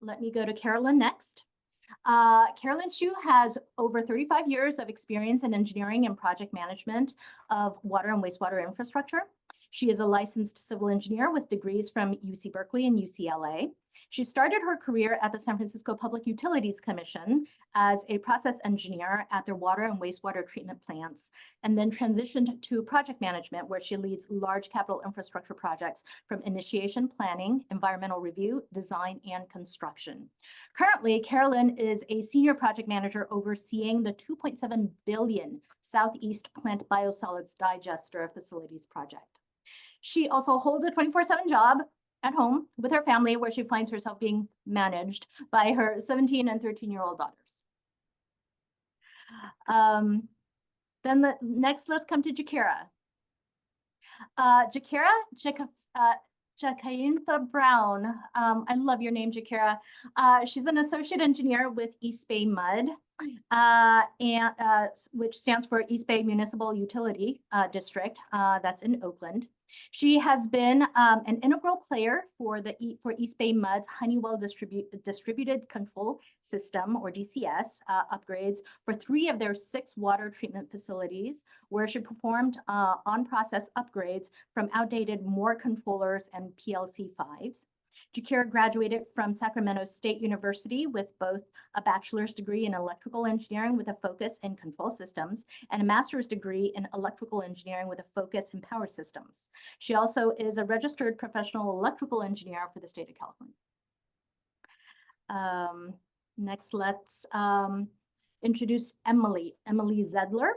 let me go to Carolyn next. Carolyn Chiu has over 35 years of experience in engineering and project management of water and wastewater infrastructure. She is a licensed civil engineer with degrees from UC Berkeley and UCLA. She started her career at the San Francisco Public Utilities Commission as a process engineer at their water and wastewater treatment plants, and then transitioned to project management, where she leads large capital infrastructure projects from initiation, planning, environmental review, design, and construction. Currently, Carolyn is a senior project manager overseeing the $2.7 billion Southeast Plant Biosolids Digester Facilities project. She also holds a 24/7 job at home with her family, where she finds herself being managed by her 17 and 13-year-old daughters. Next, let's come to Jakira. Jekayinfa-Brown. I love your name, Jakira. She's an associate engineer with East Bay MUD, which stands for East Bay Municipal Utility District. That's in Oakland. She has been an integral player for East Bay MUD's Honeywell Distributed Control System, or DCS, upgrades for 3 of their 6 water treatment facilities, where she performed on-process upgrades from outdated Moore controllers and PLC5s. Jakira graduated from Sacramento State University with both a bachelor's degree in electrical engineering with a focus in control systems and a master's degree in electrical engineering with a focus in power systems. She also is a registered professional electrical engineer for the state of California. Next, let's introduce Emily Zedler.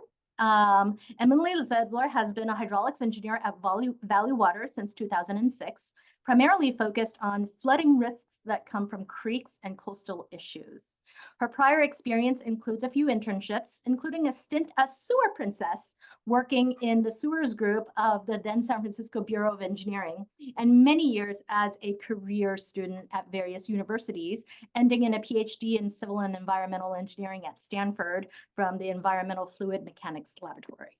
Emily Zedler has been a hydraulics engineer at Valley Water since 2006, primarily focused on flooding risks that come from creeks and coastal issues. Her prior experience includes a few internships, including a stint as sewer princess, working in the sewers group of the then San Francisco Bureau of Engineering, and many years as a career student at various universities, ending in a PhD in civil and environmental engineering at Stanford from the Environmental Fluid Mechanics Laboratory.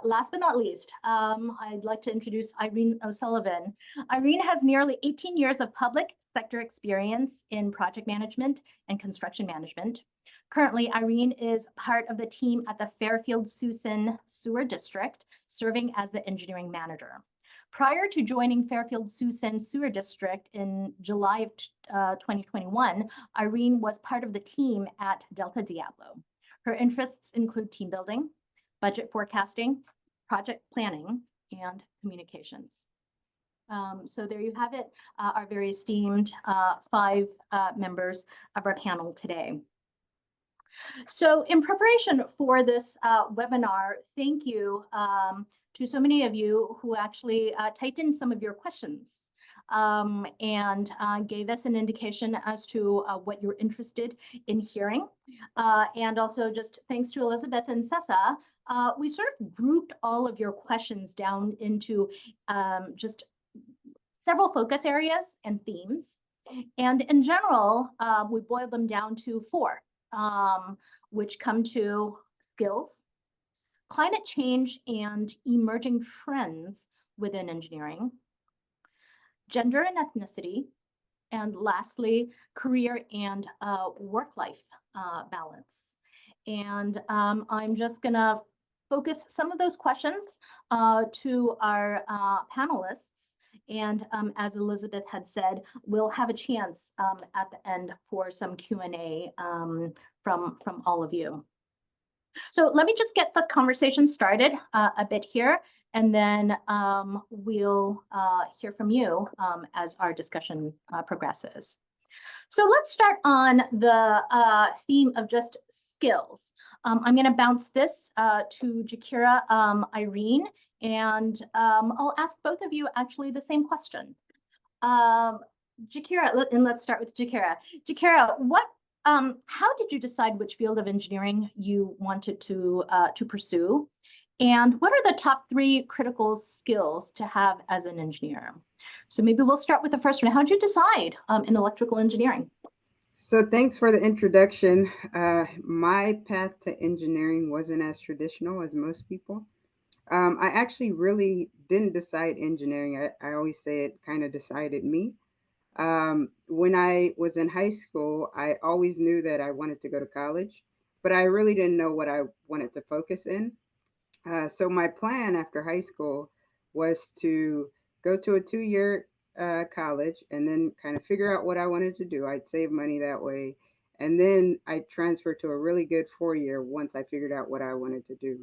Last but not least, I'd like to introduce Irene O'Sullivan. Irene has nearly 18 years of public sector experience in project management and construction management. Currently, Irene is part of the team at the Fairfield-Suisun Sewer District, serving as the engineering manager. Prior to joining Fairfield-Suisun Sewer District in July of 2021, Irene was part of the team at Delta Diablo. Her interests include team building, budget forecasting, project planning, and communications. So there you have it, our very esteemed 5 members of our panel today. So in preparation for this webinar, thank you to so many of you who actually typed in some of your questions and gave us an indication as to what you're interested in hearing. And also just thanks to Elizabeth and Sessa, we sort of grouped all of your questions down into just several focus areas and themes. And in general, we boiled them down to 4, which come to skills, climate change and emerging trends within engineering, gender and ethnicity, and lastly, career and work-life balance. And I'm just gonna focus some of those questions to our panelists. And as Elizabeth had said, we'll have a chance at the end for some Q&A from all of you. So let me just get the conversation started a bit here, and then we'll hear from you as our discussion progresses. So let's start on the theme of just skills. I'm going to bounce this to Jakira, Irene, and I'll ask both of you actually the same question. Jakira, and let's start with Jakira. Jakira, how did you decide which field of engineering you wanted to pursue? And what are the top 3 critical skills to have as an engineer? So maybe we'll start with the first one. How did you decide in electrical engineering? So thanks for the introduction. My path to engineering wasn't as traditional as most people. I actually really didn't decide engineering. I always say it kind of decided me. When I was in high school, I always knew that I wanted to go to college, but I really didn't know what I wanted to focus in. So my plan after high school was to go to a 2 year college and then kind of figure out what I wanted to do. I'd save money that way. And then I'd transfer to a really good 4 year once I figured out what I wanted to do.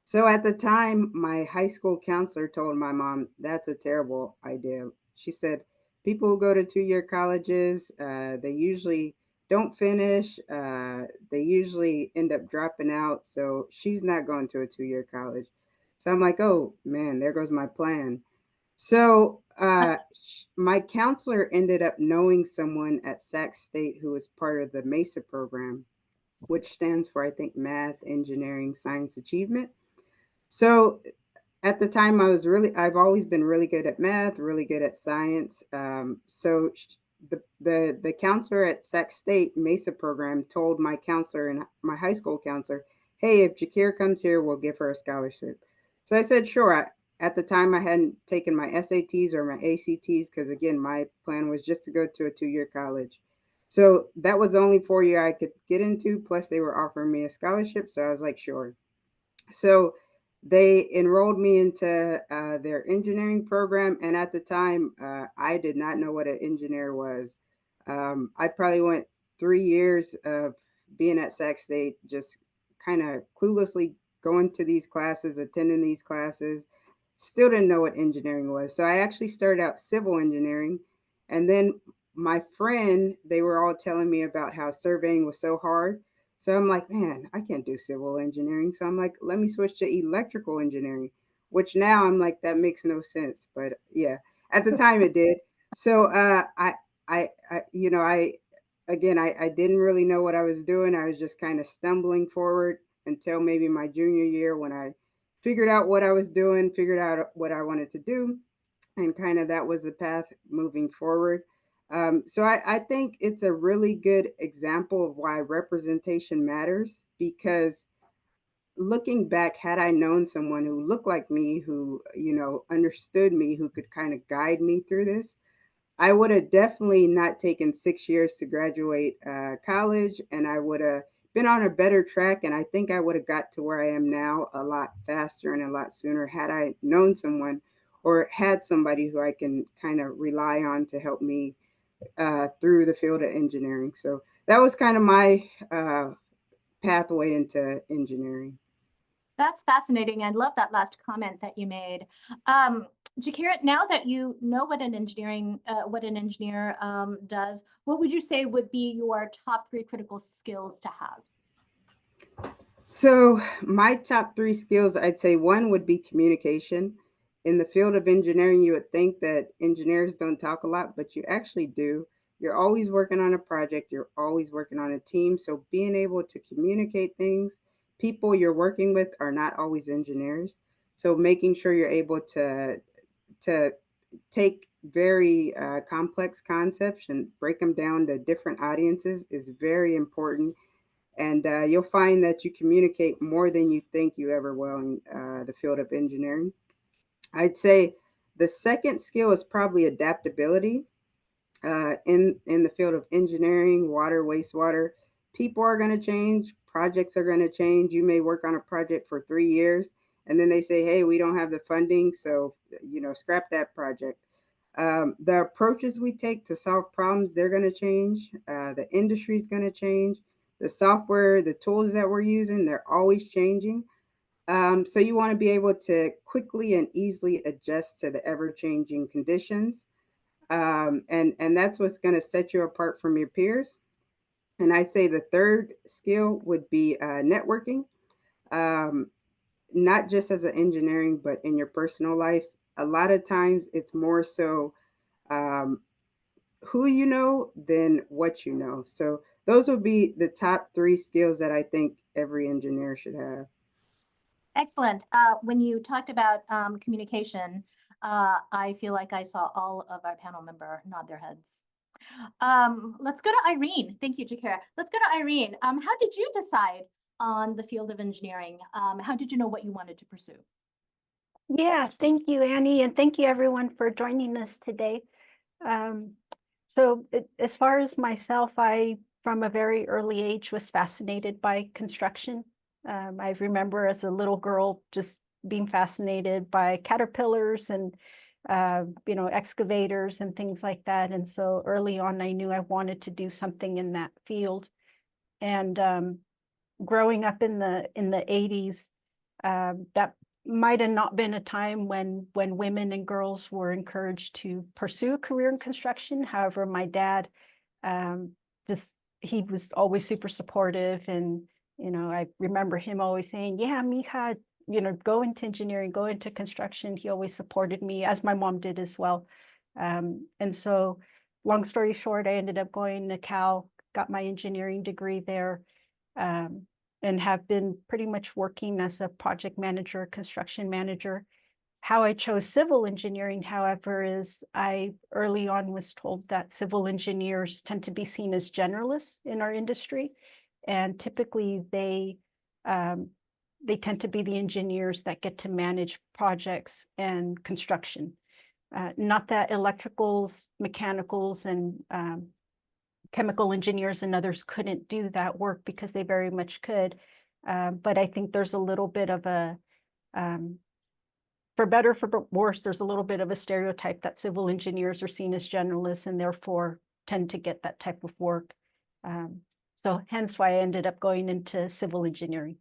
So at the time, my high school counselor told my mom, that's a terrible idea. She said, people who go to 2 year colleges, they usually don't finish, they usually end up dropping out. So she's not going to a 2 year college. So I'm like, oh man, there goes my plan. So my counselor ended up knowing someone at Sac State who was part of the MESA program, which stands for, I think, Math, Engineering, Science Achievement. So at the time I've always been really good at math, really good at science. The counselor at Sac State Mesa program told my counselor and my high school counselor, hey, if Jakira comes here, we'll give her a scholarship. So I said, sure. At the time, I hadn't taken my SATs or my ACTs because, again, my plan was just to go to a 2 year college. So that was the only 4 year I could get into. Plus, they were offering me a scholarship. So I was like, sure. So they enrolled me into their engineering program. And at the time, I did not know what an engineer was. I probably went 3 years of being at Sac State, just kind of cluelessly going to these classes, attending these classes, still didn't know what engineering was. So I actually started out civil engineering. And then my friend, they were all telling me about how surveying was so hard. So I'm like, man, I can't do civil engineering. So I'm like, let me switch to electrical engineering, which now I'm like, that makes no sense. But yeah, at the time it did. So I didn't really know what I was doing. I was just kind of stumbling forward until maybe my junior year when I figured out what I was doing, figured out what I wanted to do, and kind of that was the path moving forward. So I think it's a really good example of why representation matters because looking back, had I known someone who looked like me, who, understood me, who could kind of guide me through this, I would have definitely not taken 6 years to graduate college, and I would have been on a better track. And I think I would have got to where I am now a lot faster and a lot sooner had I known someone or had somebody who I can kind of rely on to help me through the field of engineering. So that was kind of my pathway into engineering. That's fascinating. I love that last comment that you made. Um, Jakira, now that you know what what an engineer does, what would you say would be your top three critical skills to have? So, my top three skills, I'd say one would be communication. In the field of engineering, you would think that engineers don't talk a lot, but you actually do. You're always working on a project, you're always working on a team. So, being able to communicate things, people you're working with are not always engineers. So, making sure you're able to take very complex concepts and break them down to different audiences is very important, and you'll find that you communicate more than you think you ever will in the field of engineering. I'd say the second skill is probably adaptability. In the field of engineering, water, wastewater, people are going to change, projects are going to change. You may work on a project for 3 years, and then they say, "Hey, we don't have the funding, so scrap that project." The approaches we take to solve problems, they're going to change. The industry is going to change. The software, the tools that we're using, they're always changing. So you want to be able to quickly and easily adjust to the ever-changing conditions. And that's what's going to set you apart from your peers. And I'd say the third skill would be networking, um, not just as an engineering, but in your personal life. A lot of times it's more so um, who you know than what you know. So those would be the top three skills that I think every engineer should have. Excellent. When you talked about communication, I feel like I saw all of our panel member nod their heads. Let's go to Irene. Thank you, Jakira. Let's go to Irene. How did you decide on the field of engineering? How did you know what you wanted to pursue? Yeah, thank you, Annie, and thank you everyone for joining us today. As far as myself, I, from a very early age, was fascinated by construction. I remember as a little girl just being fascinated by caterpillars and, excavators and things like that. And so early on, I knew I wanted to do something in that field. And growing up in the 80s, that might have not been a time when women and girls were encouraged to pursue a career in construction. However, my dad, just he was always super supportive, and I remember him always saying, "Yeah, mija, go into engineering, go into construction." He always supported me, as my mom did as well. And so, long story short, I ended up going to Cal, got my engineering degree there. And have been pretty much working as a project manager, construction manager. How I chose civil engineering, however, is I early on was told that civil engineers tend to be seen as generalists in our industry. And typically they tend to be the engineers that get to manage projects and construction. Not that electricals, mechanicals, and chemical engineers and others couldn't do that work, because they very much could. But I think there's a little bit of a, for better, for worse, there's a little bit of a stereotype that civil engineers are seen as generalists and therefore tend to get that type of work. So hence why I ended up going into civil engineering.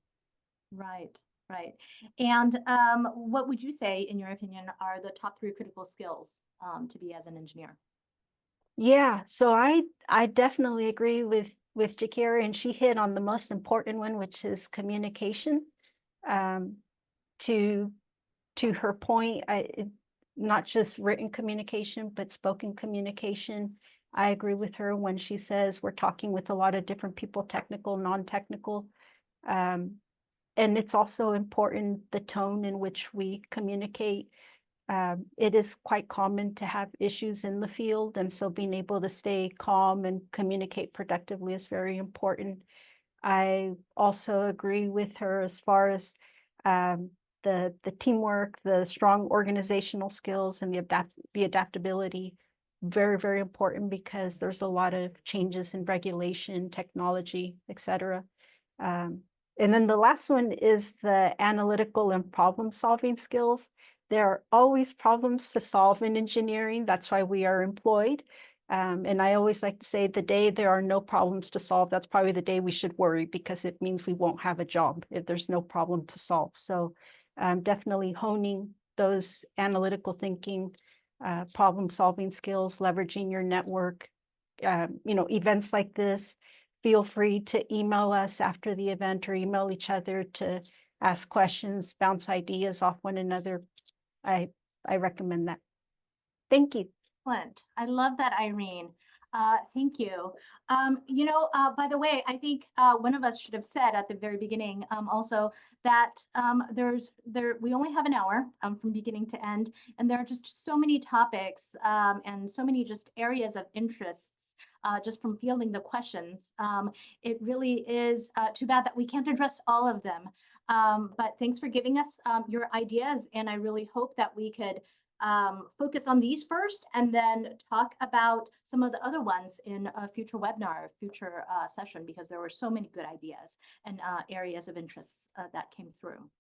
Right, right. And what would you say, in your opinion, are the top 3 critical skills to be as an engineer? Yeah, so I definitely agree with Jakira, and she hit on the most important one, which is communication. To her point, not just written communication, but spoken communication. I agree with her when she says we're talking with a lot of different people, technical, non-technical. And it's also important the tone in which we communicate. It is quite common to have issues in the field, and so being able to stay calm and communicate productively is very important. I also agree with her as far as the teamwork, the strong organizational skills, and the adaptability. Very, very important, because there's a lot of changes in regulation, technology, etc. And then the last one is the analytical and problem-solving skills. There are always problems to solve in engineering. That's why we are employed. And I always like to say, the day there are no problems to solve, that's probably the day we should worry, because it means we won't have a job if there's no problem to solve. So definitely honing those analytical thinking, problem-solving skills, leveraging your network. Events like this, feel free to email us after the event, or email each other to ask questions, bounce ideas off one another. I recommend that. Thank you. Excellent. I love that, Irene. Thank you. By the way, I think one of us should have said at the very beginning also that we only have an hour from beginning to end, and there are just so many topics and so many just areas of interests just from fielding the questions. It really is too bad that we can't address all of them. But thanks for giving us your ideas, and I really hope that we could focus on these first and then talk about some of the other ones in a future webinar, future session, because there were so many good ideas and areas of interest that came through.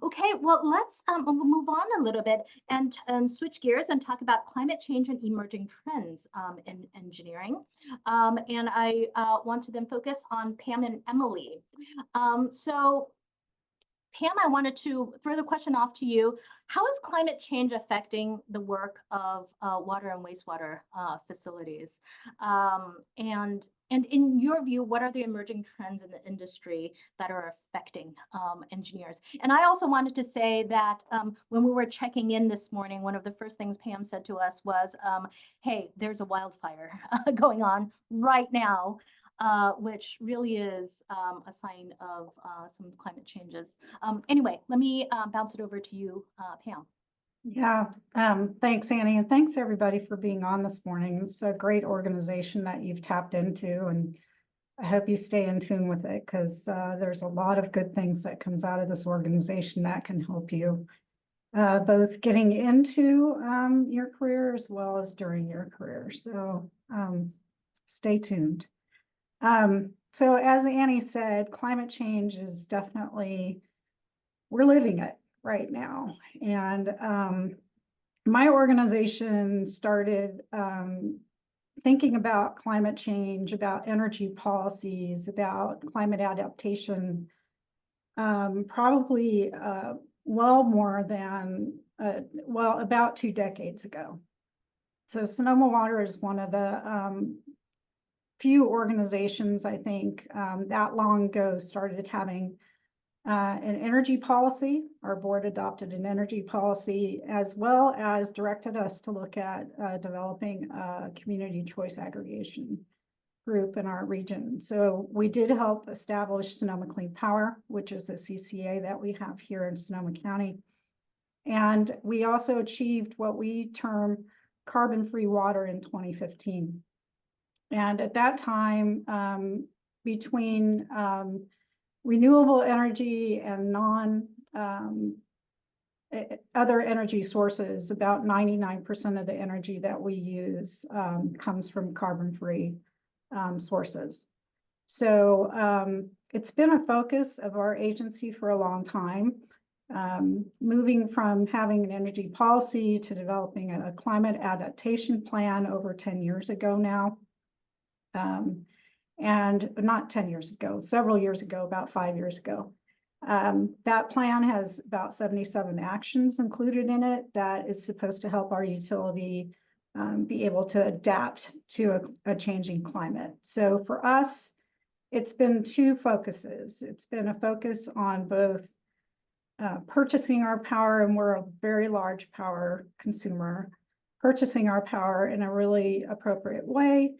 Okay, well, let's move on a little bit and switch gears and talk about climate change and emerging trends in engineering. And I want to then focus on Pam and Emily. So Pam, I wanted to throw the question off to you. How is climate change affecting the work of water and wastewater facilities? And in your view, what are the emerging trends in the industry that are affecting engineers? And I also wanted to say that when we were checking in this morning, one of the first things Pam said to us was, hey, there's a wildfire going on right now. Which really is a sign of some climate changes. Anyway, let me bounce it over to you, Pam. Yeah, thanks, Annie, and thanks everybody for being on this morning. It's a great organization that you've tapped into, and I hope you stay in tune with it, because there's a lot of good things that comes out of this organization that can help you. both getting into your career as well as during your career. So stay tuned. So as Annie said, climate change is definitely, we're living it right now. And my organization started thinking about climate change, about energy policies, about climate adaptation, probably well more than, well, about 2 decades ago. So Sonoma Water is one of the few organizations, I think, that long ago started having an energy policy. Our board adopted an energy policy, as well as directed us to look at developing a community choice aggregation group in our region. So we did help establish Sonoma Clean Power, which is a CCA that we have here in Sonoma County. And we also achieved what we term carbon-free water in 2015. And at that time, between renewable energy and other energy sources, about 99% of the energy that we use comes from carbon-free sources. So it's been a focus of our agency for a long time, moving from having an energy policy to developing a climate adaptation plan over 10 years ago now. And not 10 years ago, several years ago, about 5 years ago. That plan has about 77 actions included in it that is supposed to help our utility be able to adapt to a changing climate. So for us, it's been 2 focuses. It's been a focus on both purchasing our power, and we're a very large power consumer, purchasing our power in a really appropriate way,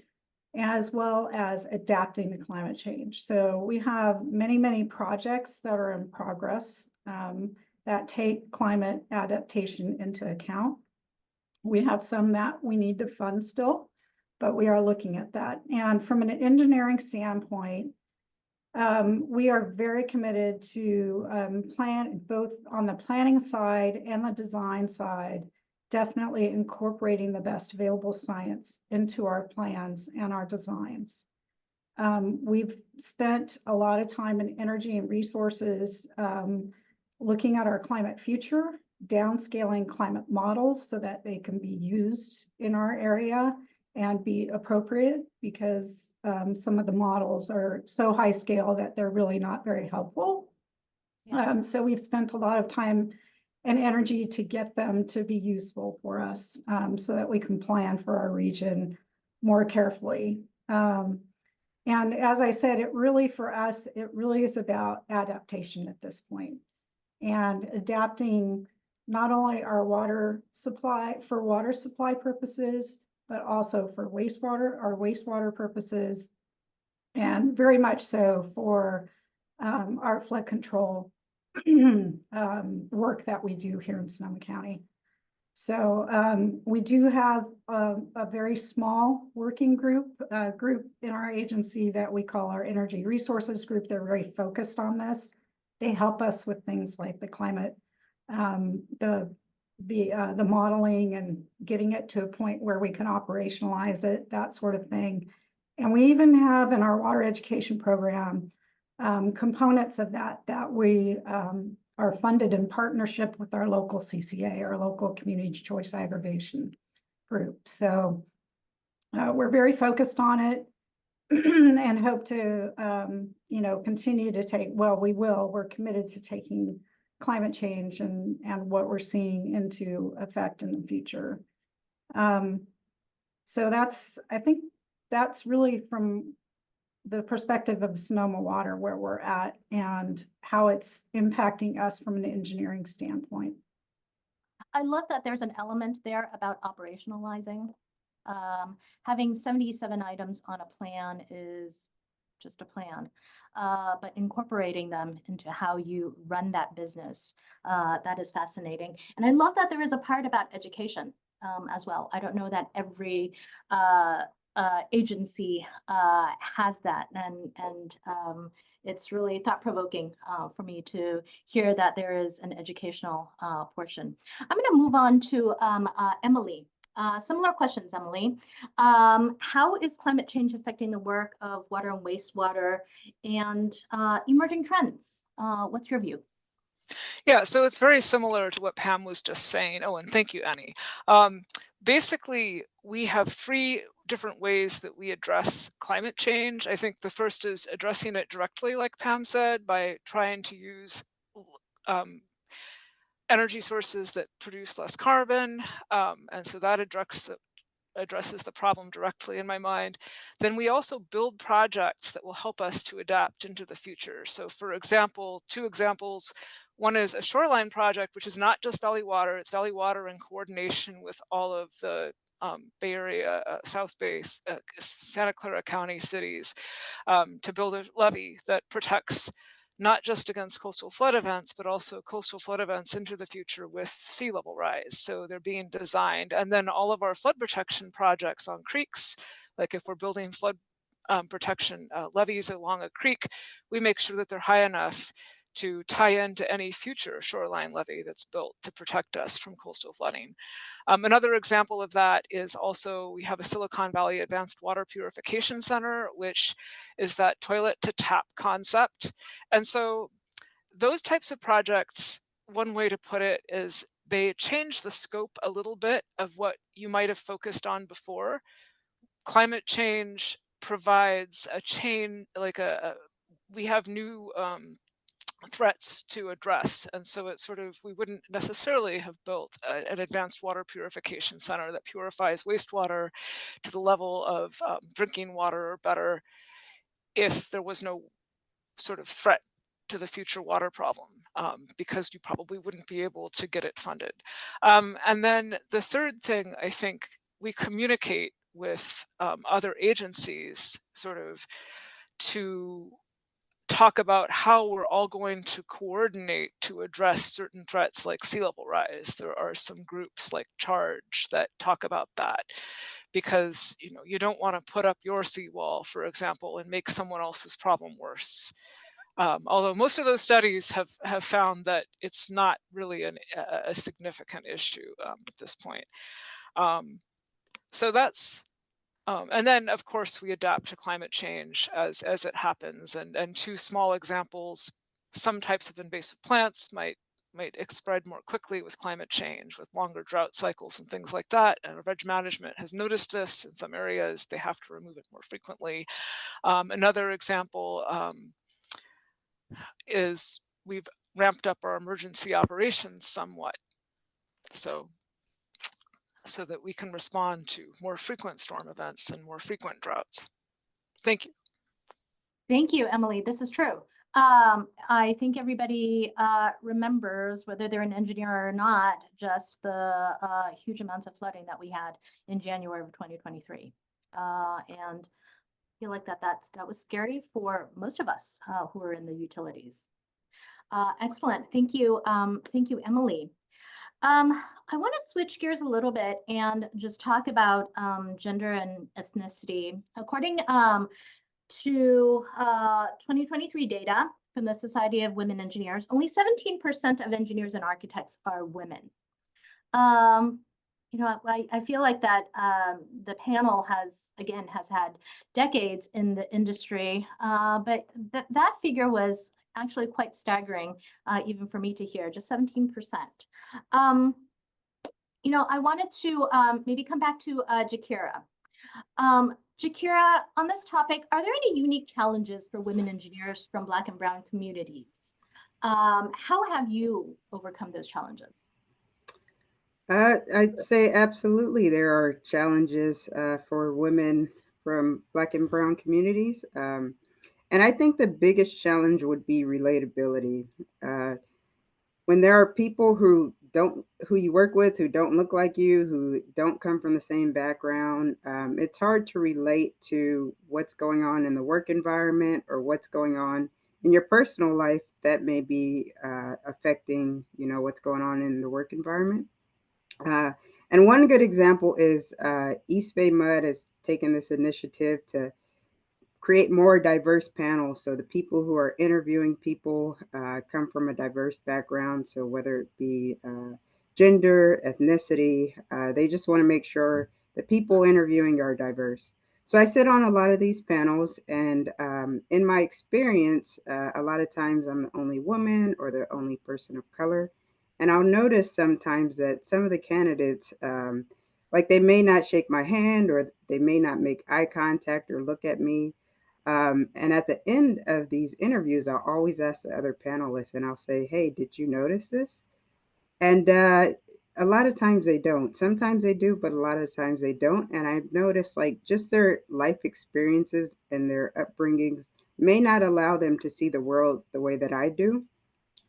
as well as adapting to climate change. So we have many, many projects that are in progress that take climate adaptation into account. We have some that we need to fund still, but we are looking at that. And from an engineering standpoint, we are very committed to plan both on the planning side and the design side, definitely incorporating the best available science into our plans and our designs. We've spent a lot of time in energy and resources looking at our climate future, downscaling climate models so that they can be used in our area and be appropriate, because some of the models are so high scale that they're really not very helpful. Yeah. So we've spent a lot of time and energy to get them to be useful for us, so that we can plan for our region more carefully. And as I said, it really, for us, it really is about adaptation at this point, and adapting not only our water supply for water supply purposes, but also for our wastewater purposes, and very much so for our flood control work that we do here in Sonoma County. So we do have a very small working group in our agency that we call our Energy Resources Group. They're very focused on this. They help us with things like the climate, the modeling, and getting it to a point where we can operationalize it, that sort of thing. And we even have in our water education program components of that we are funded in partnership with our local CCA, our local community choice aggregation group. So we're very focused on it and hope to, continue to take, we're committed to taking climate change and what we're seeing into effect in the future. So I think that's really from the perspective of Sonoma Water, where we're at and how it's impacting us from an engineering standpoint. I love that there's an element there about operationalizing. Having 77 items on a plan is just a plan, but incorporating them into how you run that business, that is fascinating. And I love that there is a part about education as well. I don't know that every agency has that, and it's really thought-provoking for me to hear that there is an educational portion. I'm going to move on to Emily. Similar questions, Emily. How is climate change affecting the work of water and wastewater and emerging trends? What's your view? Yeah, so it's very similar to what Pam was just saying. Oh, and thank you, Annie. Basically, we have three different ways that we address climate change. I think the first is addressing it directly, like Pam said, by trying to use energy sources that produce less carbon. And so that addresses the problem directly in my mind. Then we also build projects that will help us to adapt into the future. So for example, two examples. One is a shoreline project, which is not just Valley Water, it's Valley Water in coordination with all of the Bay Area, South Bay, Santa Clara County cities to build a levee that protects not just against coastal flood events, but also coastal flood events into the future with sea level rise. So they're being designed. And then all of our flood protection projects on creeks, like if we're building flood protection levees along a creek, we make sure that they're high enough to tie into any future shoreline levee that's built to protect us from coastal flooding. Another example of that is also we have a Silicon Valley Advanced Water Purification Center, which is that toilet to tap concept. And so those types of projects, one way to put it is they change the scope a little bit of what you might have focused on before. Climate change provides a chain, like we have new threats to address. And so it's sort of, we wouldn't necessarily have built an advanced water purification center that purifies wastewater to the level of drinking water or better if there was no sort of threat to the future water problem, because you probably wouldn't be able to get it funded. And then the third thing, I think we communicate with other agencies sort of to talk about how we're all going to coordinate to address certain threats like sea level rise. There are some groups like Charge that talk about that because you don't want to put up your seawall, for example, and make someone else's problem worse. Although most of those studies have found that it's not really a significant issue at this point. So that's and then, of course, we adapt to climate change as it happens. And two small examples, some types of invasive plants might spread more quickly with climate change, with longer drought cycles and things like that. And our veg management has noticed this. In some areas, they have to remove it more frequently. Another example is we've ramped up our emergency operations somewhat. So that we can respond to more frequent storm events and more frequent droughts. Thank you. Thank you, Emily. This is true. I think everybody remembers, whether they're an engineer or not, just the huge amounts of flooding that we had in January of 2023. And I feel like that was scary for most of us who are in the utilities. Excellent. Thank you. Thank you, Emily. I want to switch gears a little bit and just talk about gender and ethnicity. According to 2023 data from the Society of Women Engineers, only 17% of engineers and architects are women. I feel like that the panel has had decades in the industry, but that figure was actually quite staggering, even for me to hear, just 17%. I wanted to maybe come back to Jakira. Jakira, on this topic, are there any unique challenges for women engineers from Black and Brown communities? How have you overcome those challenges? I'd say absolutely there are challenges for women from Black and Brown communities. And I think the biggest challenge would be relatability. When there are people who you work with who don't look like you, who don't come from the same background, it's hard to relate to what's going on in the work environment or what's going on in your personal life that may be affecting, what's going on in the work environment. And And one good example is East Bay Mud has taken this initiative to create more diverse panels. So the people who are interviewing people come from a diverse background. So whether it be gender, ethnicity, they just want to make sure the people interviewing are diverse. So I sit on a lot of these panels, and in my experience, a lot of times I'm the only woman or the only person of color. And I'll notice sometimes that some of the candidates, like they may not shake my hand or they may not make eye contact or look at me. And at the end of these interviews, I'll always ask the other panelists and I'll say, hey, did you notice this? And a lot of times they don't. Sometimes they do, but a lot of times they don't. And I've noticed like just their life experiences and their upbringings may not allow them to see the world the way that I do.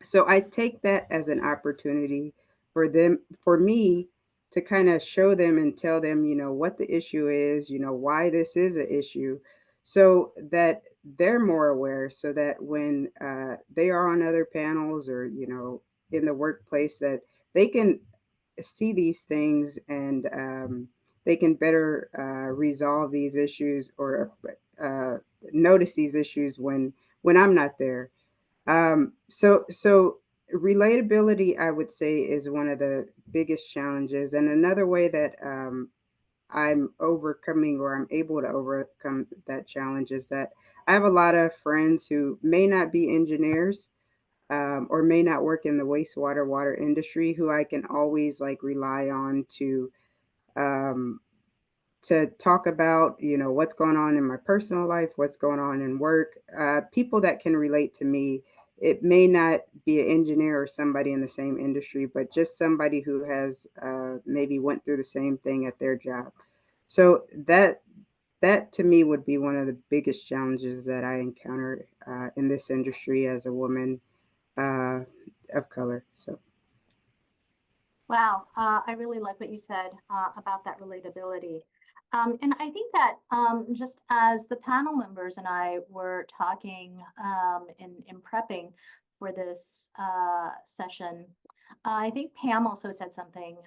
So I take that as an opportunity for me to kind of show them and tell them, what the issue is, why this is an issue, so that they're more aware, so that when they are on other panels or, in the workplace, that they can see these things and they can better resolve these issues or notice these issues when I'm not there. So relatability, I would say, is one of the biggest challenges. And another way that I'm overcoming or I'm able to overcome that challenge is that I have a lot of friends who may not be engineers or may not work in the wastewater water industry who I can always like rely on um, to talk about, what's going on in my personal life, what's going on in work, people that can relate to me. It may not be an engineer or somebody in the same industry, but just somebody who has maybe went through the same thing at their job. So that to me would be one of the biggest challenges that I encounter in this industry as a woman uh, of color. So. Wow, I really like what you said about that relatability. And I think that just as the panel members and I were talking in prepping for this session, I think Pam also said something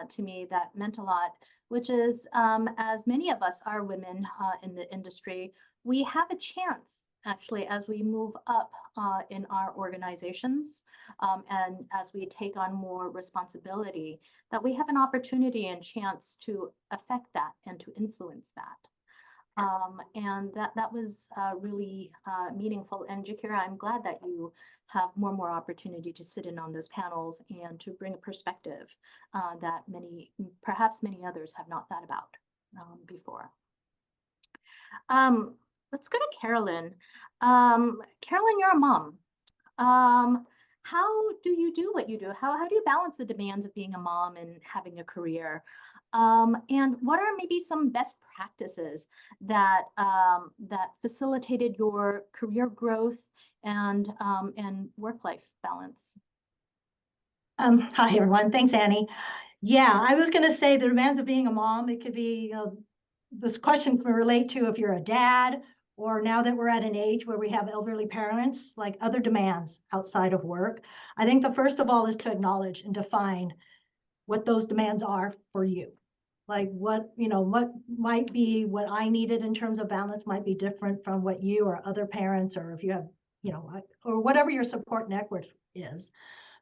to me that meant a lot, which is as many of us are women in the industry, we have a chance actually as we move up in our organizations and as we take on more responsibility, that we have an opportunity and chance to affect that and to influence that. And that was really meaningful. And Jakira, I'm glad that you have more and more opportunity to sit in on those panels and to bring a perspective that perhaps many others have not thought about before. Let's go to Carolyn. Carolyn, you're a mom. How do you do what you do? How do you balance the demands of being a mom and having a career? And what are maybe some best practices that that facilitated your career growth and work-life balance? Hi, everyone. Thanks, Annie. Yeah, I was going to say the demands of being a mom. It could be, this question can relate to if you're a dad, or now that we're at an age where we have elderly parents, like other demands outside of work. I think the first of all is to acknowledge and define what those demands are for you. Like what might be what I needed in terms of balance might be different from what you or other parents, or if you have, or whatever your support network is.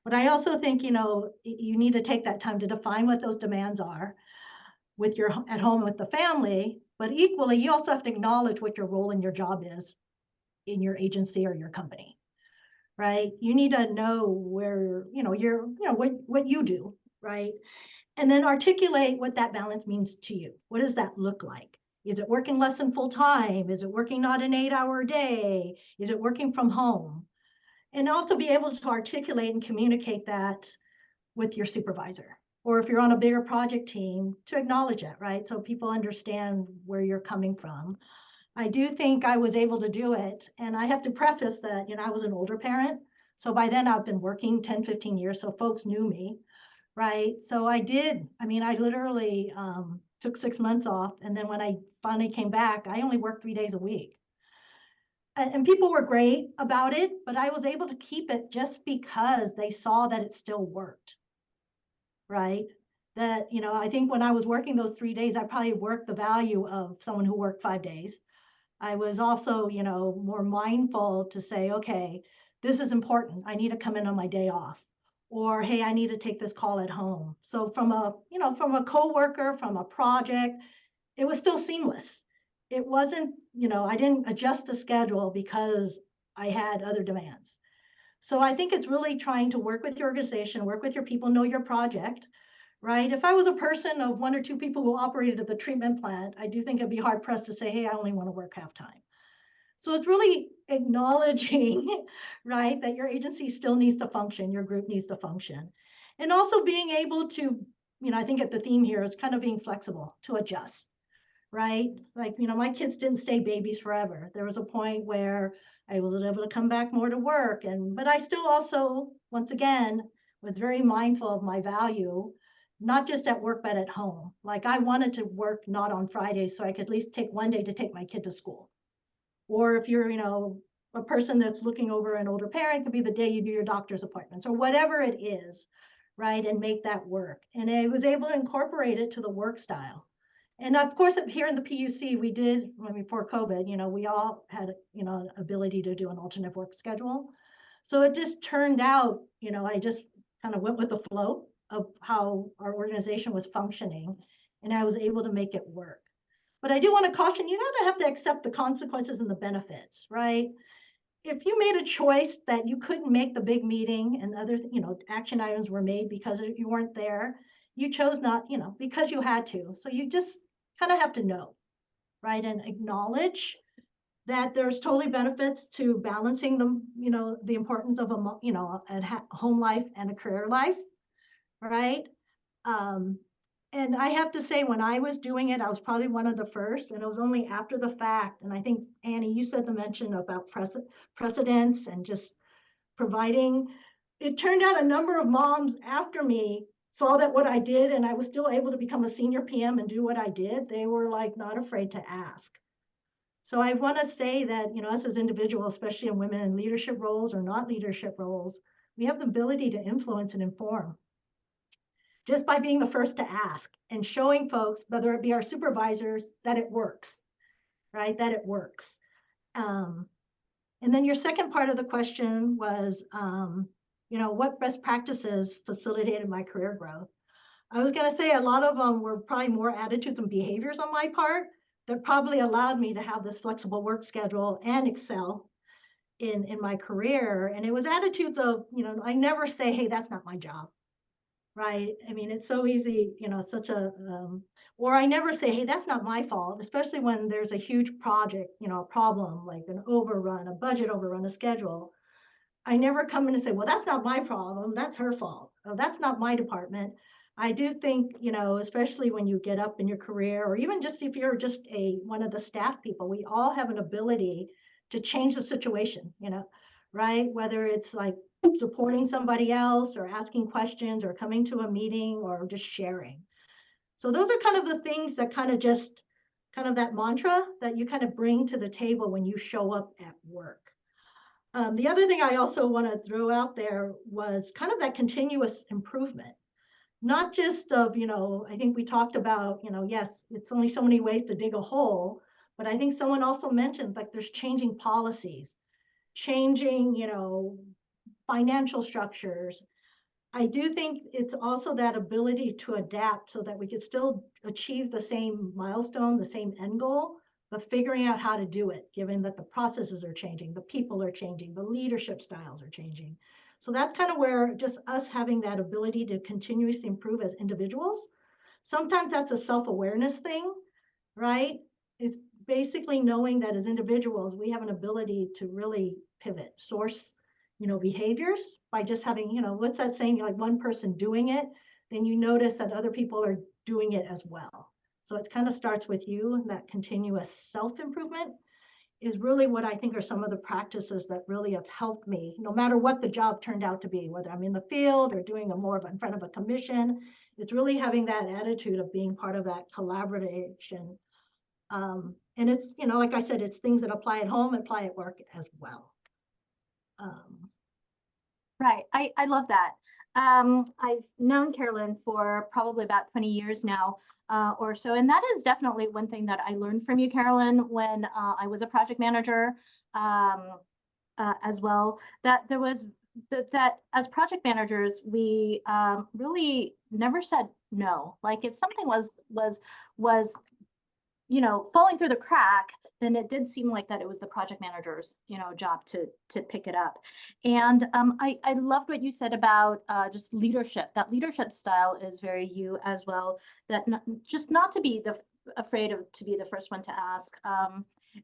But I also think, you need to take that time to define what those demands are with your at home with the family, but equally, you also have to acknowledge what your role in your job is in your agency or your company, right? You need to know where, what you do, right? And then articulate what that balance means to you. What does that look like? Is it working less than full time? Is it working not an 8-hour day? Is it working from home? And also be able to articulate and communicate that with your supervisor. Or if you're on a bigger project team, to acknowledge it, right? So people understand where you're coming from. I do think I was able to do it. And I have to preface that, I was an older parent. So by then I've been working 10, 15 years. So folks knew me, right? So I literally took 6 months off. And then when I finally came back, I only worked 3 days a week. And people were great about it, but I was able to keep it just because they saw that it still worked, right? that, you know, I think when I was working those 3 days, I probably worked the value of someone who worked 5 days. I was also, you know, more mindful to say, okay, this is important. I need to come in on my day off. Or, hey, I need to take this call at home. So from a, you know, from a coworker, from a project, it was still seamless. It wasn't, you know, I didn't adjust the schedule because I had other demands. So I think it's really trying to work with your organization, work with your people, know your project, right? If I was a person of 1 or 2 people who operated at the treatment plant, I do think it'd be hard pressed to say, hey, I only want to work half time. So it's really acknowledging, right, that your agency still needs to function, your group needs to function. And also being able to, you know, I think the theme here is kind of being flexible to adjust, right? Like, you know, my kids didn't stay babies forever. There was a point where I was able to come back more to work, but I still also, once again, was very mindful of my value, not just at work, but at home. Like I wanted to work not on Fridays, so I could at least take one day to take my kid to school. Or if you're, you know, a person that's looking over an older parent, it could be the day you do your doctor's appointments or whatever it is, right? And make that work. And I was able to incorporate it to the work style. And of course, here in the PUC, we did, before COVID, you know, we all had, you know, ability to do an alternate work schedule. So it just turned out, you know, I just kind of went with the flow of how our organization was functioning, and I was able to make it work. But I do want to caution, you gotta have to accept the consequences and the benefits, right? If you made a choice that you couldn't make the big meeting and other, you know, action items were made because you weren't there, you chose not, you know, because you had to. So you just kind of have to know, right? And acknowledge that there's totally benefits to balancing the, you know, the importance of a, you know, a home life and a career life, right? And I have to say, when I was doing it, I was probably one of the first, and it was only after the fact. And I think, Annie, you said the mention about precedents and just providing. It turned out a number of moms after me saw that what I did, and I was still able to become a senior PM and do what I did. They were like not afraid to ask. So I want to say that, you know, us as individuals, especially in women in leadership roles or not leadership roles, we have the ability to influence and inform just by being the first to ask and showing folks, whether it be our supervisors, that it works, right? That it works. And then your second part of the question was, you know, what best practices facilitated my career growth? I was going to say a lot of them were probably more attitudes and behaviors on my part that probably allowed me to have this flexible work schedule and excel in my career. And it was attitudes of, you know, I never say, hey, that's not my job. Right. I mean, it's so easy, you know, such a, or I never say, hey, that's not my fault, especially when there's a huge project, you know, a problem like an overrun, a budget overrun, a schedule. I never come in and say, well, that's not my problem. That's her fault. Oh, that's not my department. I do think, you know, especially when you get up in your career, or even just if you're just one of the staff people, we all have an ability to change the situation, you know, right? Whether it's like supporting somebody else or asking questions or coming to a meeting or just sharing. So those are kind of the things that kind of just kind of that mantra that you kind of bring to the table when you show up at work. The other thing I also want to throw out there was kind of that continuous improvement, not just of, you know, I think we talked about, you know, yes, it's only so many ways to dig a hole, but I think someone also mentioned like there's changing policies, changing, you know, financial structures. I do think it's also that ability to adapt so that we could still achieve the same milestone, the same end goal, but figuring out how to do it, given that the processes are changing, the people are changing, the leadership styles are changing. So that's kind of where just us having that ability to continuously improve as individuals. Sometimes that's a self-awareness thing, right? It's basically knowing that as individuals, we have an ability to really pivot, source, you know, behaviors by just having, you know, what's that saying? Like one person doing it, then you notice that other people are doing it as well. So it kind of starts with you, and that continuous self-improvement is really what I think are some of the practices that really have helped me, no matter what the job turned out to be, whether I'm in the field or doing a more of in front of a commission. It's really having that attitude of being part of that collaboration. And it's, you know, like I said, it's things that apply at home, apply at work as well. Right. I love that. I've known Carolyn for probably about 20 years now or so. And that is definitely one thing that I learned from you, Carolyn, when I was a project manager as well, that there was that as project managers, we really never said no. Like if something was falling through the crack, then it did seem like that it was the project manager's, job to pick it up. And I loved what you said about just leadership. That leadership style is very you as well. That not to be afraid to be the first one to ask.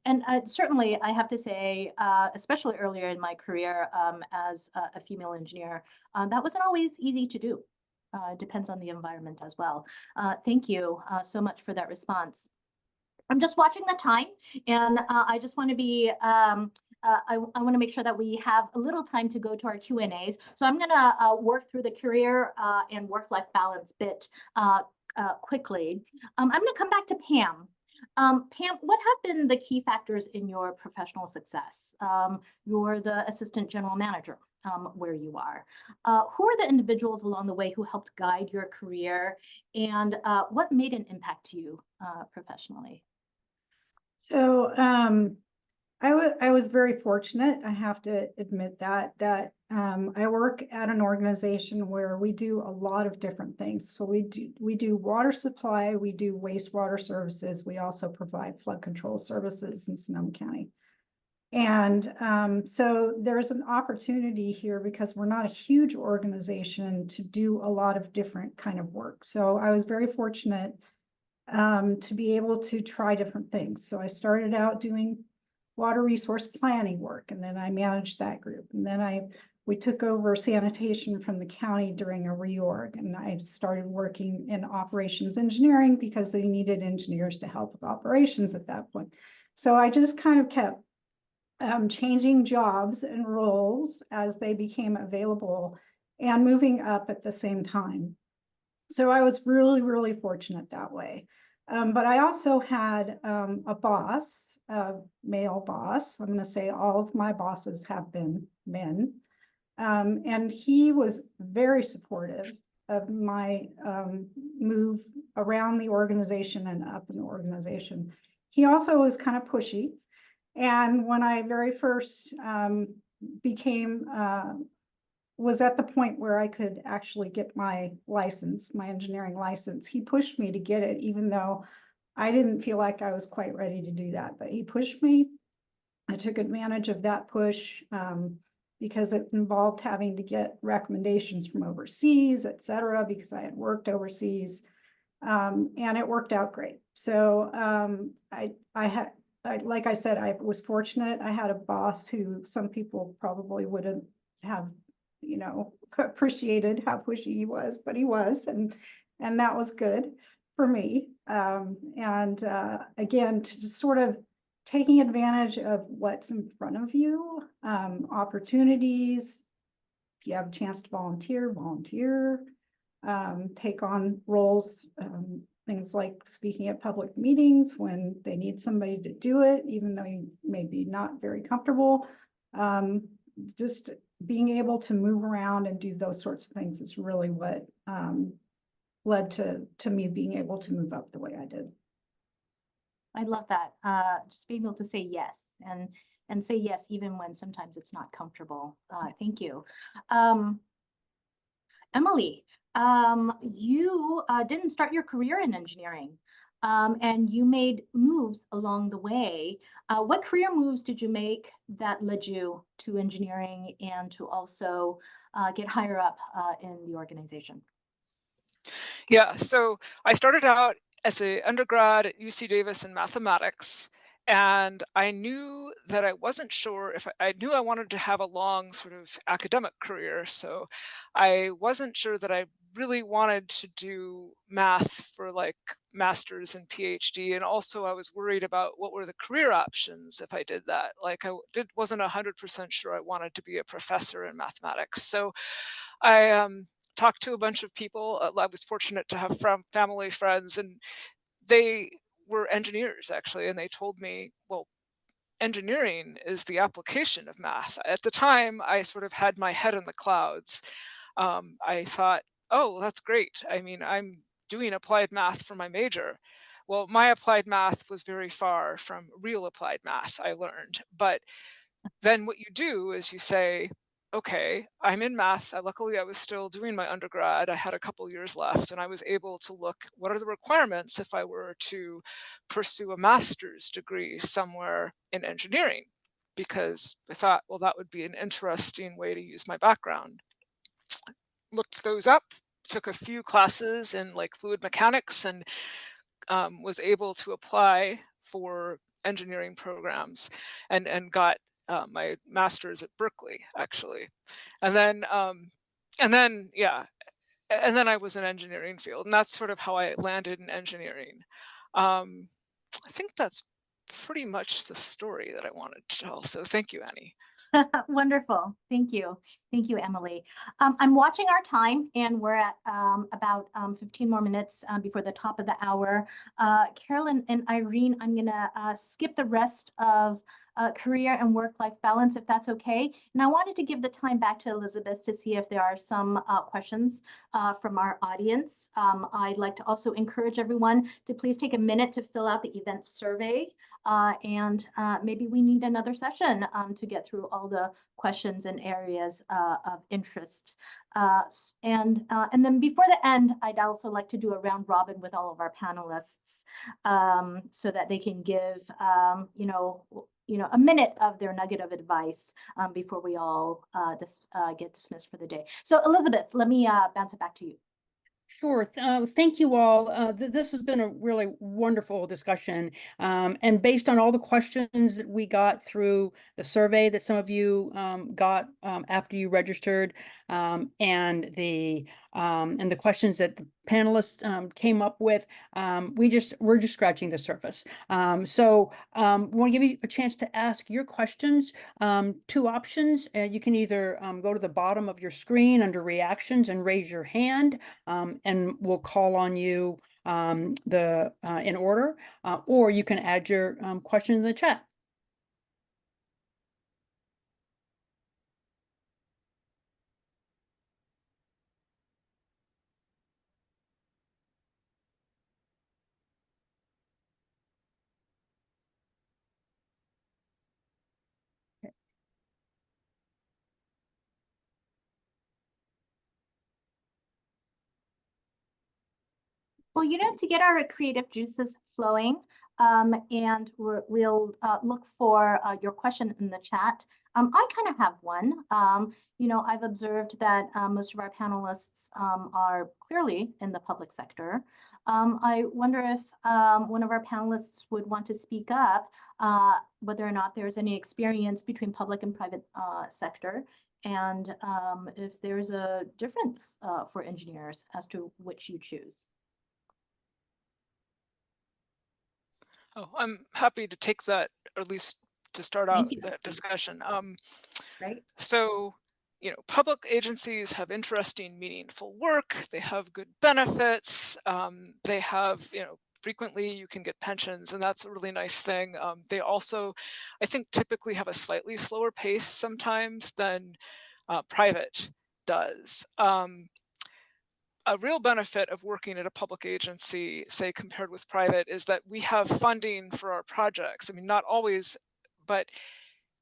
And certainly, I have to say, especially earlier in my career as a female engineer, that wasn't always easy to do. Depends on the environment as well. Thank you so much for that response. I'm just watching the time, and I just want to be, I want to make sure that we have a little time to go to our Q&As. So I'm going to work through the career and work-life balance bit quickly. I'm going to come back to Pam. Pam, what have been the key factors in your professional success? You're the assistant general manager where you are. Who are the individuals along the way who helped guide your career, and what made an impact to you professionally? So I was very fortunate. I have to admit that I work at an organization where we do a lot of different things. So we do water supply, we do wastewater services. We also provide flood control services in Sonoma County. And so there's an opportunity here because we're not a huge organization to do a lot of different kind of work. So I was very fortunate to be able to try different things. So I started out doing water resource planning work, and then I managed that group. And then we took over sanitation from the county during a reorg, and I started working in operations engineering because they needed engineers to help with operations at that point. So I just kind of kept changing jobs and roles as they became available and moving up at the same time. So I was really, really fortunate that way. But I also had a boss, a male boss. I'm going to say all of my bosses have been men. And he was very supportive of my move around the organization and up in the organization. He also was kind of pushy. And when I very first was at the point where I could actually get my license, my engineering license, he pushed me to get it, even though I didn't feel like I was quite ready to do that. But he pushed me. I took advantage of that push because it involved having to get recommendations from overseas, et cetera, because I had worked overseas. And it worked out great. So like I said, I was fortunate. I had a boss who some people probably wouldn't have appreciated how pushy he was, but he was, and that was good for me. And again, to just sort of taking advantage of what's in front of you, opportunities. If you have a chance to volunteer, take on roles, things like speaking at public meetings when they need somebody to do it, even though you may be not very comfortable. Just being able to move around and do those sorts of things is really what led to me being able to move up the way I did. I love that. Just being able to say yes and say yes even when sometimes it's not comfortable. Thank you. Emily, you didn't start your career in engineering. And you made moves along the way. What career moves did you make that led you to engineering and to also get higher up in the organization? Yeah, so I started out as an undergrad at UC Davis in mathematics, and I knew that I wasn't sure if I knew I wanted to have a long sort of academic career. So I wasn't sure that I really wanted to do math for like master's and PhD. And also I was worried about what were the career options if I did that. Like wasn't 100% sure I wanted to be a professor in mathematics. So I talked to a bunch of people. I was fortunate to have family friends, and they were engineers actually, and they told me, well, engineering is the application of math. At the time, I sort of had my head in the clouds. I thought, oh, that's great. I mean, I'm doing applied math for my major. Well, my applied math was very far from real applied math, I learned. But then what you do is you say, okay, I'm in math. Luckily, I was still doing my undergrad. I had a couple years left, and I was able to look, what are the requirements if I were to pursue a master's degree somewhere in engineering? Because I thought, well, that would be an interesting way to use my background. Looked those up, took a few classes in like fluid mechanics, and was able to apply for engineering programs and got my master's at Berkeley, actually. And then, yeah, and then I was in engineering field, and that's sort of how I landed in engineering. I think that's pretty much the story that I wanted to tell. So thank you, Annie. Wonderful. Thank you. Thank you, Emily. I'm watching our time, and we're at about 15 more minutes before the top of the hour. Carolyn and Irene, I'm going to skip the rest of career and work-life balance, if that's okay. And I wanted to give the time back to Elizabeth to see if there are some questions from our audience. I'd like to also encourage everyone to please take a minute to fill out the event survey. And maybe we need another session to get through all the questions and areas of interest. And then before the end, I'd also like to do a round robin with all of our panelists so that they can give, a minute of their nugget of advice before we all get dismissed for the day. So Elizabeth, let me bounce it back to you. Sure. Thank you all. This has been a really wonderful discussion. And based on all the questions that we got through the survey that some of you got after you registered, and the questions that the panelists came up with, we're just scratching the surface. So we want to give you a chance to ask your questions. Two options. You can either go to the bottom of your screen under reactions and raise your hand, and we'll call on you in order, or you can add your question in the chat. Well, to get our creative juices flowing, and we'll look for your question in the chat. I kind of have one. I've observed that most of our panelists are clearly in the public sector. I wonder if one of our panelists would want to speak up, whether or not there's any experience between public and private sector, and if there's a difference for engineers as to which you choose. Oh, I'm happy to take that, or at least to start out that discussion. Right. So, public agencies have interesting, meaningful work. They have good benefits. They have, frequently you can get pensions, and that's a really nice thing. They also, I think, typically have a slightly slower pace sometimes than private does. A real benefit of working at a public agency, say compared with private, is that we have funding for our projects. I mean, not always, but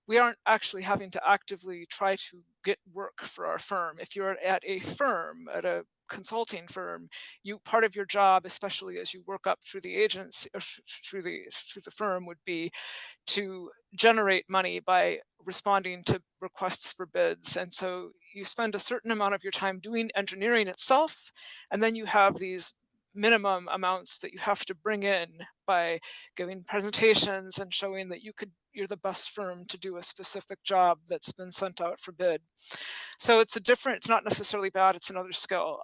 we aren't actually having to actively try to get work for our firm. If you're at a firm, at a consulting firm, part of your job, especially as you work up through the agency or through the firm, would be to generate money by responding to requests for bids. And so you spend a certain amount of your time doing engineering itself, and then you have these minimum amounts that you have to bring in by giving presentations and showing that you're the best firm to do a specific job that's been sent out for bid. So it's not necessarily bad, it's another skill.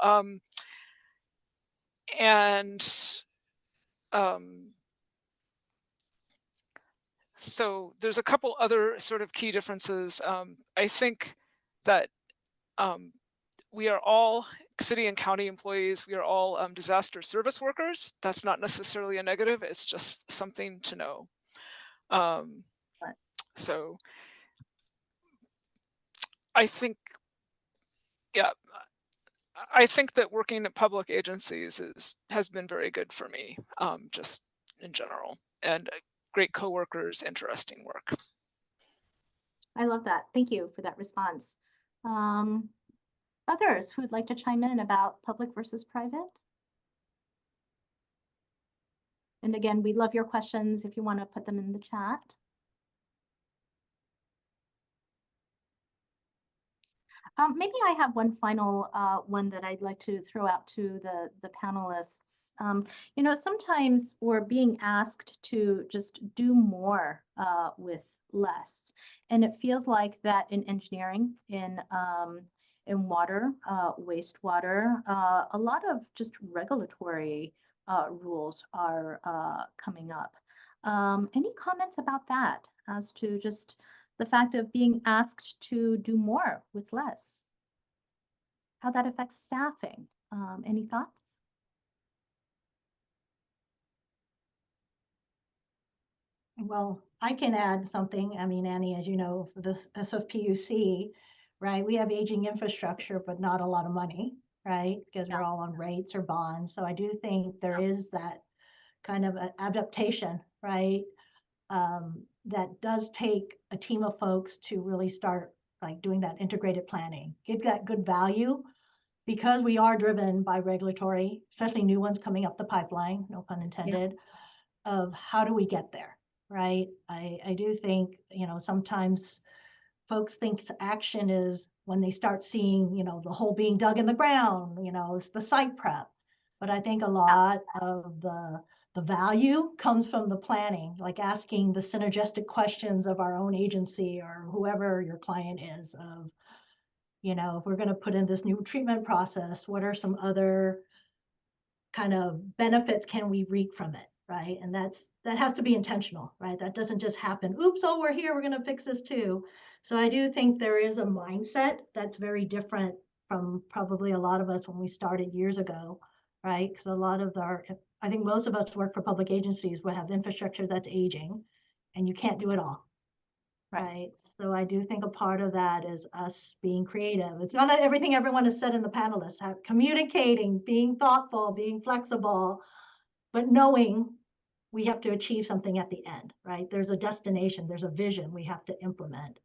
So there's a couple other sort of key differences. I think that we are all city and county employees. We are all disaster service workers. That's not necessarily a negative. It's just something to know. So I think, yeah, I think that working at public agencies has been very good for me, just in general, and great coworkers, interesting work. I love that. Thank you for that response. Others who would like to chime in about public versus private? And again, we love your questions if you want to put them in the chat. Maybe I have one final one that I'd like to throw out to the panelists. You know, sometimes we're being asked to just do more with less, and it feels like that in engineering, in water, wastewater, a lot of just regulatory rules are coming up. Any comments about that as to just the fact of being asked to do more with less? How that affects staffing? Any thoughts? Well, I can add something. I mean, Annie, as you know, for the SFPUC, right, we have aging infrastructure, but not a lot of money, right? Because we're all on rates or bonds. So I do think there is that kind of an adaptation, right? That does take a team of folks to really start like doing that integrated planning, get that good value, because we are driven by regulatory, especially new ones coming up the pipeline, no pun intended, of how do we get there, right? I do think, you know, sometimes folks think action is when they start seeing, you know, the hole being dug in the ground, you know, it's the site prep. But I think a lot of the value comes from the planning, like asking the synergistic questions of our own agency or whoever your client is of, you know, if we're going to put in this new treatment process, what are some other kind of benefits can we reap from it, right? And that has to be intentional, right? That doesn't just happen, oops, oh, we're here, we're going to fix this too. So I do think there is a mindset that's very different from probably a lot of us when we started years ago, right? Because a lot of I think most of us work for public agencies will have infrastructure that's aging, and you can't do it all, right? So I do think a part of that is us being creative. It's not everything everyone has said in the panelists, communicating, being thoughtful, being flexible, but knowing we have to achieve something at the end, right? There's a destination, there's a vision we have to implement,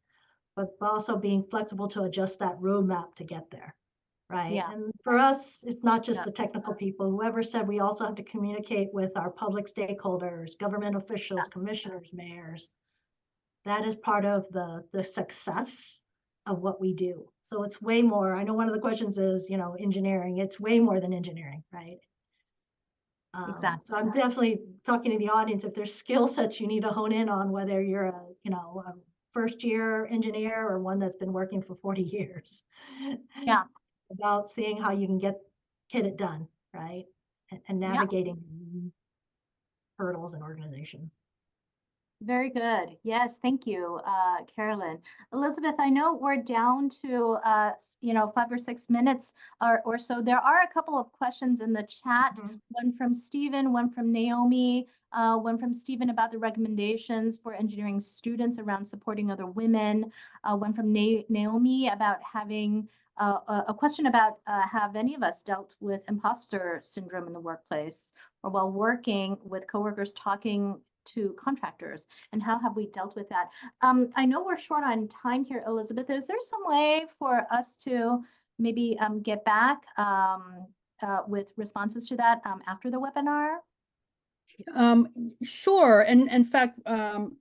but also being flexible to adjust that roadmap to get there, right? Yeah. And for us, it's not just the technical people. Whoever said we also have to communicate with our public stakeholders, government officials, commissioners, mayors. That is part of the success of what we do. So it's way more. I know one of the questions is, you know, engineering. It's way more than engineering, right? Exactly. So I'm definitely talking to the audience. If there's skill sets you need to hone in on, whether you're a, you know, a first year engineer or one that's been working for 40 years. Yeah. About seeing how you can get it done, right? And navigating hurdles in organization. Very good. Yes, thank you, Carolyn. Elizabeth, I know we're down to, you know, 5 or 6 minutes or so. There are a couple of questions in the chat, one from Stephen, one from Naomi, one from Stephen about the recommendations for engineering students around supporting other women, one from Naomi about having a question about have any of us dealt with imposter syndrome in the workplace or while working with coworkers talking to contractors, and how have we dealt with that? I know we're short on time here, Elizabeth. Is there some way for us to maybe get back with responses to that after the webinar? Sure. And in fact,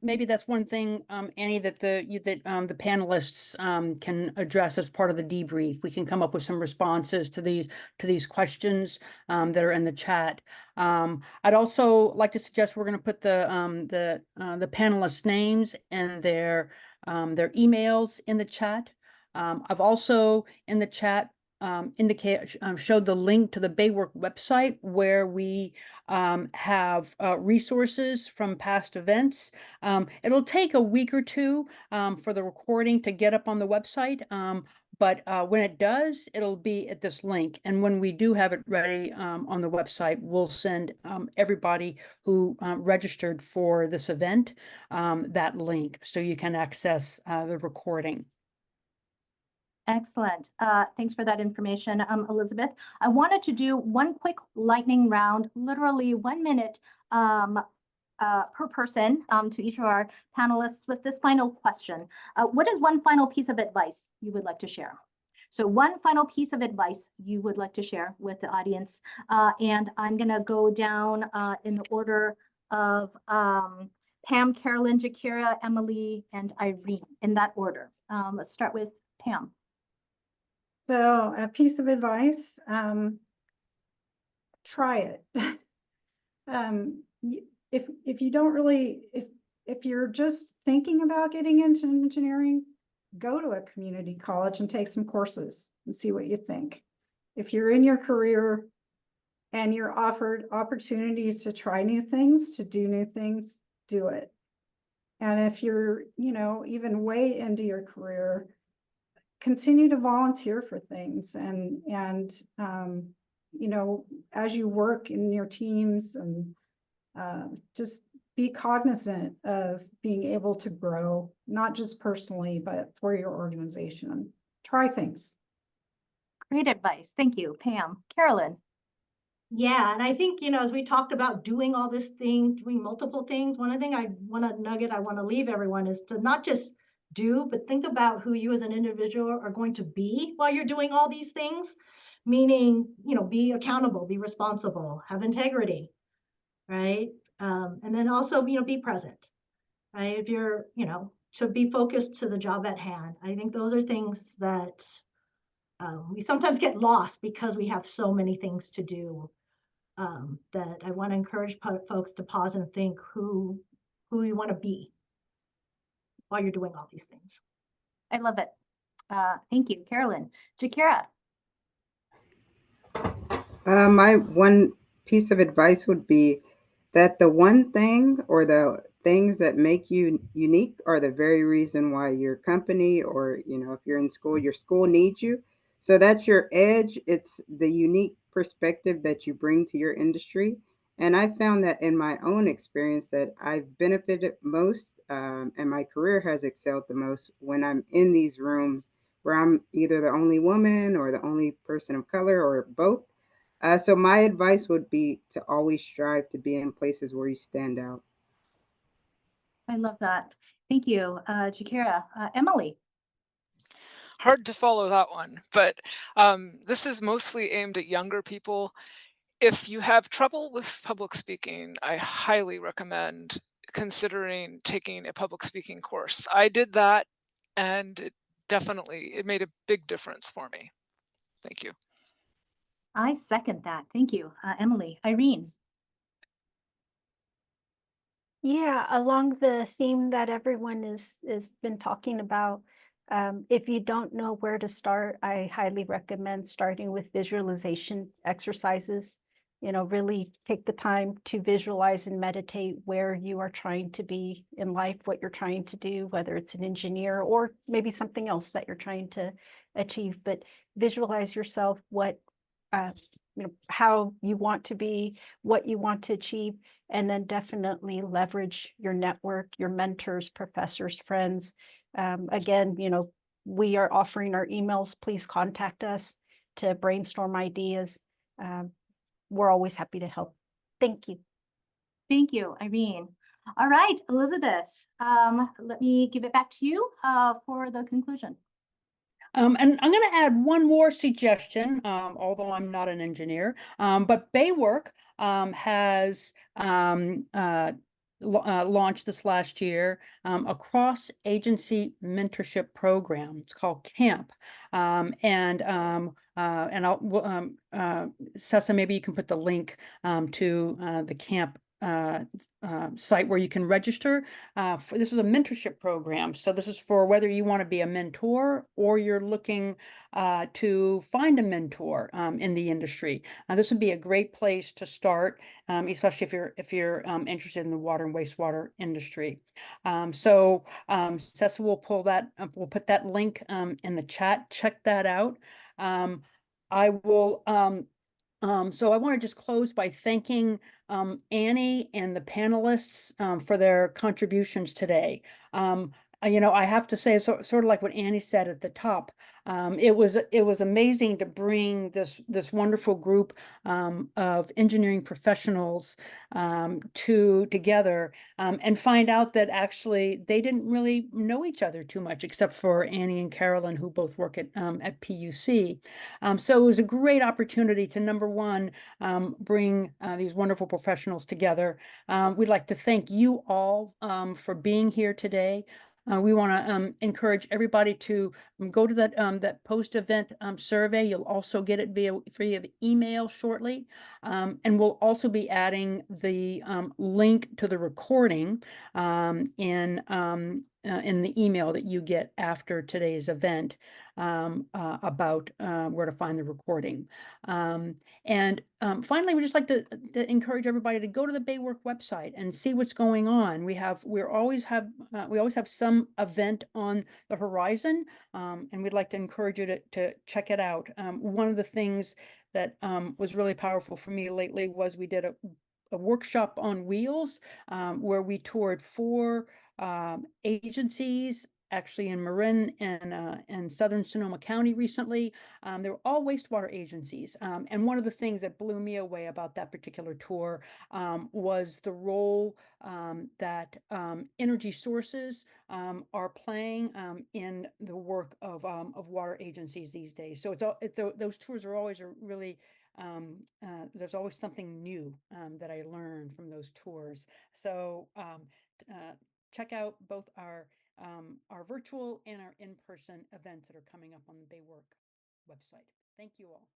maybe that's one thing, Annie, that the panelists can address as part of the debrief. We can come up with some responses to these questions that are in the chat. I'd also like to suggest we're going to put the panelists' names and their emails in the chat. I've also in the chat showed the link to the BAYWORK website where we have resources from past events. It'll take a week or two for the recording to get up on the website, but when it does, it'll be at this link. And when we do have it ready on the website, we'll send everybody who registered for this event that link so you can access the recording. Excellent. Thanks for that information, Elizabeth. I wanted to do one quick lightning round, literally 1 minute per person to each of our panelists with this final question. What is one final piece of advice you would like to share? So one final piece of advice you would like to share with the audience. And I'm going to go down in the order of Pam, Carolyn, Jakira, Emily, and Irene, in that order. Let's start with Pam. So a piece of advice, try it. If you don't really, if you're just thinking about getting into engineering, go to a community college and take some courses and see what you think. If you're in your career and you're offered opportunities to try new things, to do new things, do it. And if you're, even way into your career, continue to volunteer for things and as you work in your teams and just be cognizant of being able to grow, not just personally, but for your organization. Try things. Great advice. Thank you, Pam. Carolyn. Yeah, and I think, as we talked about doing all this thing, doing multiple things, one thing I want to leave everyone is to not just do, but think about who you as an individual are going to be while you're doing all these things, meaning, be accountable, be responsible, have integrity, right? And then also, be present, right? If you're, to be focused to the job at hand. I think those are things that we sometimes get lost because we have so many things to do. That I want to encourage folks to pause and think who you want to be while you're doing all these things. I love it. Thank you, Carolyn. Jakira. My one piece of advice would be that the one thing or the things that make you unique are the very reason why your company or, if you're in school, your school needs you. So that's your edge. It's the unique perspective that you bring to your industry. And I found that in my own experience that I've benefited most and my career has excelled the most when I'm in these rooms where I'm either the only woman or the only person of color or both. So my advice would be to always strive to be in places where you stand out. I love that. Thank you, Jakira. Emily. Hard to follow that one, but this is mostly aimed at younger people. If you have trouble with public speaking, I highly recommend considering taking a public speaking course. I did that and it made a big difference for me. Thank you. I second that. Thank you, Emily. Irene. Yeah, along the theme that everyone is been talking about, if you don't know where to start, I highly recommend starting with visualization exercises. Really take the time to visualize and meditate where you are trying to be in life, what you're trying to do, whether it's an engineer or maybe something else that you're trying to achieve. But visualize yourself how you want to be, what you want to achieve, and then definitely leverage your network, your mentors, professors, friends. Again, we are offering our emails. Please contact us to brainstorm ideas. We're always happy to help. Thank you. Thank you, Irene. All right, Elizabeth, let me give it back to you for the conclusion. And I'm going to add one more suggestion, although I'm not an engineer, but BAYWORK has launched this last year a cross-agency mentorship program. It's called CAMP. And Sessa, maybe you can put the link to the CAMP site where you can register. This is a mentorship program. So this is for whether you want to be a mentor or you're looking to find a mentor in the industry. This would be a great place to start, especially if you're interested in the water and wastewater industry. So Sessa will pull that up. We'll put that link in the chat. Check that out. I will. So I want to just close by thanking Annie and the panelists for their contributions today. you know, I have to say, sort of like what Annie said at the top, it was amazing to bring this wonderful group of engineering professionals together and find out that actually they didn't really know each other too much, except for Annie and Carolyn, who both work at PUC. So it was a great opportunity to, number one, bring these wonderful professionals together. We'd like to thank you all for being here today. We want to encourage everybody to go to that post-event survey. You'll also get it via email shortly, and we'll also be adding the link to the recording in the email that you get after today's event about where to find the recording. Finally, we just like to encourage everybody to go to the BAYWORK website and see what's going on. We always have some event on the horizon, and we'd like to encourage you to check it out. One of the things that was really powerful for me lately was we did a workshop on wheels where we toured 4 agencies, actually in Marin and southern Sonoma County recently. They were all wastewater agencies. And one of the things that blew me away about that particular tour was the role that energy sources are playing in the work of water agencies these days. So those tours are always really there's always something new that I learned from those tours. So check out both our virtual and our in-person events that are coming up on the BAYWORK website. Thank you all.